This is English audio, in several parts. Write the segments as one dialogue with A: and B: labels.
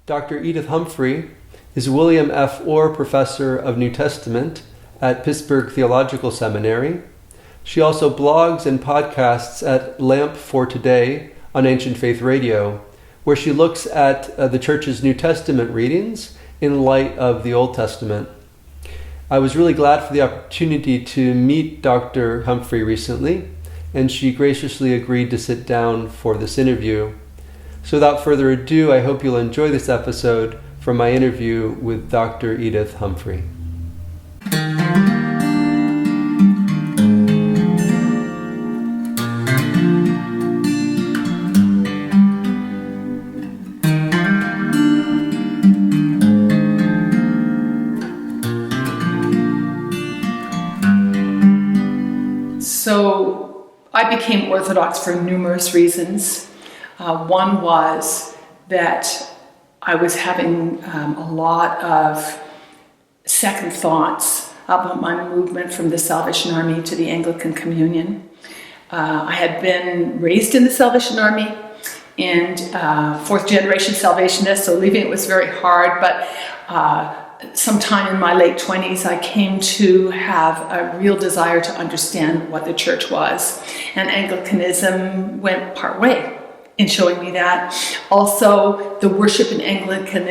A: Dr. Edith Humphrey is William F. Orr Professor of New Testament at Pittsburgh Theological Seminary. She also blogs and podcasts at Lamp for Today on Ancient Faith Radio, where she looks at the Church's New Testament readings in light of the Old Testament. I was really glad for the opportunity to meet Dr. Humphrey recently, and she graciously agreed to sit down for this interview. So without further ado, I hope you'll enjoy this episode from my interview with Dr. Edith Humphrey.
B: So I became Orthodox for numerous reasons. One was that I was having a lot of second thoughts about my movement from the Salvation Army to the Anglican Communion. I had been raised in the Salvation Army and fourth generation Salvationist, so leaving it was very hard, but sometime in my late 20s, I came to have a real desire to understand what the church was, and Anglicanism went part way in showing me that. Also, the worship in the Anglican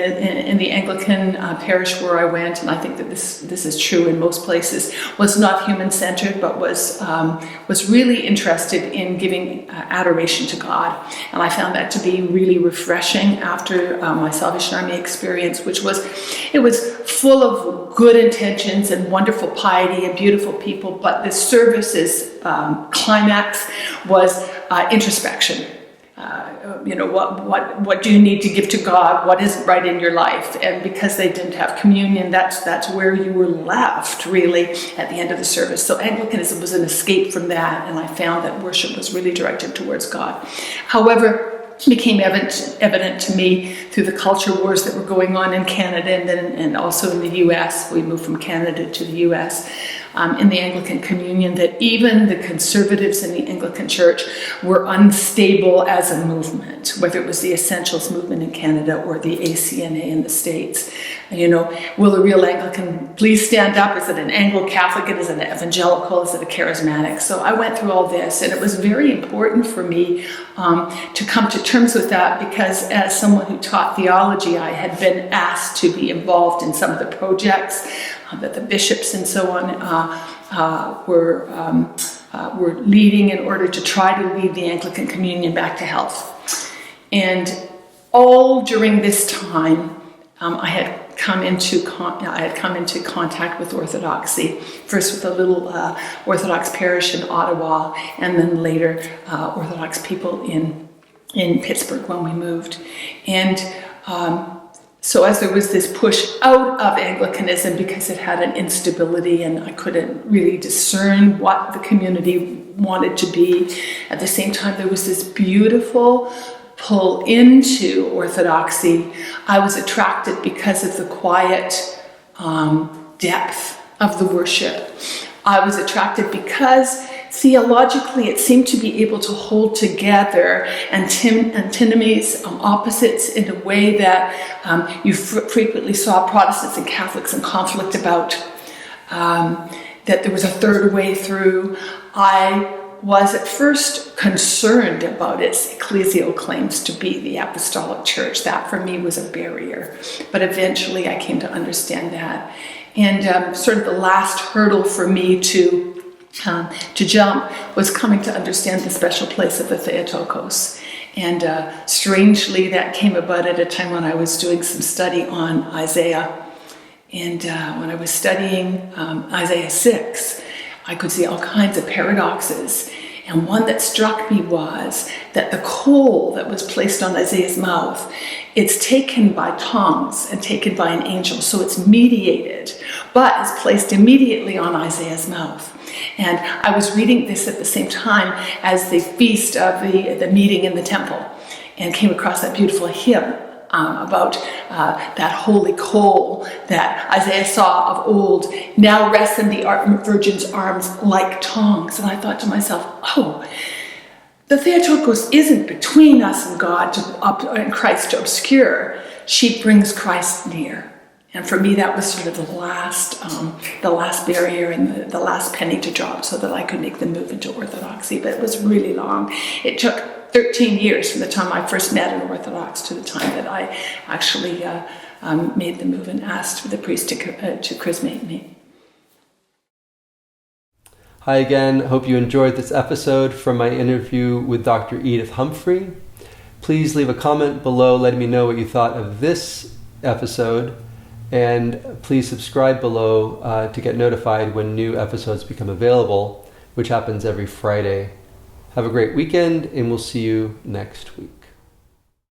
B: parish where I went, and I think that this is true in most places, was not human-centered, but was really interested in giving adoration to God. And I found that to be really refreshing after my Salvation Army experience, which was full of good intentions and wonderful piety and beautiful people, but the service's climax was introspection. What do you need to give to God? What isn't right in your life? And because they didn't have communion, that's where you were left, really, at the end of the service. So Anglicanism was an escape from that, and I found that worship was really directed towards God. However, it became evident to me through the culture wars that were going on in Canada and also in the U.S. We moved from Canada to the U.S. In the Anglican Communion, that even the conservatives in the Anglican Church were unstable as a movement, whether it was the Essentials movement in Canada or the ACNA in the States. Will a real Anglican please stand up? Is it an Anglo-Catholic? Is it an evangelical? Is it a charismatic? So I went through all this, and it was very important for me to come to terms with that, because as someone who taught theology, I had been asked to be involved in some of the projects that the bishops and so on were leading in order to try to lead the Anglican Communion back to health. And all during this time, I had come into contact with Orthodoxy, first with a little Orthodox parish in Ottawa, and then later Orthodox people in Pittsburgh when we moved. And so as there was this push out of Anglicanism because it had an instability and I couldn't really discern what the community wanted to be, at the same time there was this beautiful pull into Orthodoxy. I was attracted because of the quiet depth of the worship. I was attracted because theologically it seemed to be able to hold together antinomies, opposites, in a way that you frequently saw Protestants and Catholics in conflict about, that there was a third way through. I was at first concerned about its ecclesial claims to be the apostolic church. That for me was a barrier, but eventually I came to understand that. And sort of the last hurdle for me to jump was coming to understand the special place of the Theotokos. And strangely, that came about at a time when I was doing some study on Isaiah. And when I was studying Isaiah 6, I could see all kinds of paradoxes. And one that struck me was that the coal that was placed on Isaiah's mouth, it's taken by tongues and taken by an angel, so it's mediated, but is placed immediately on Isaiah's mouth. And I was reading this at the same time as the feast of the meeting in the temple, and came across that beautiful hymn about that holy coal that Isaiah saw of old now rests in the virgin's arms like tongues. And I thought to myself, oh, the Theotokos isn't between us and God and Christ to obscure. She brings Christ near. And for me, that was sort of the last barrier and the last penny to drop so that I could make the move into Orthodoxy. But it was really long. It took 13 years from the time I first met an Orthodox to the time that I actually made the move and asked for the priest to chrismate me.
A: Hi again. Hope you enjoyed this episode from my interview with Dr. Edith Humphrey. Please leave a comment below letting me know what you thought of this episode. And please subscribe below to get notified when new episodes become available, which happens every Friday. Have a great weekend, and we'll see you next week.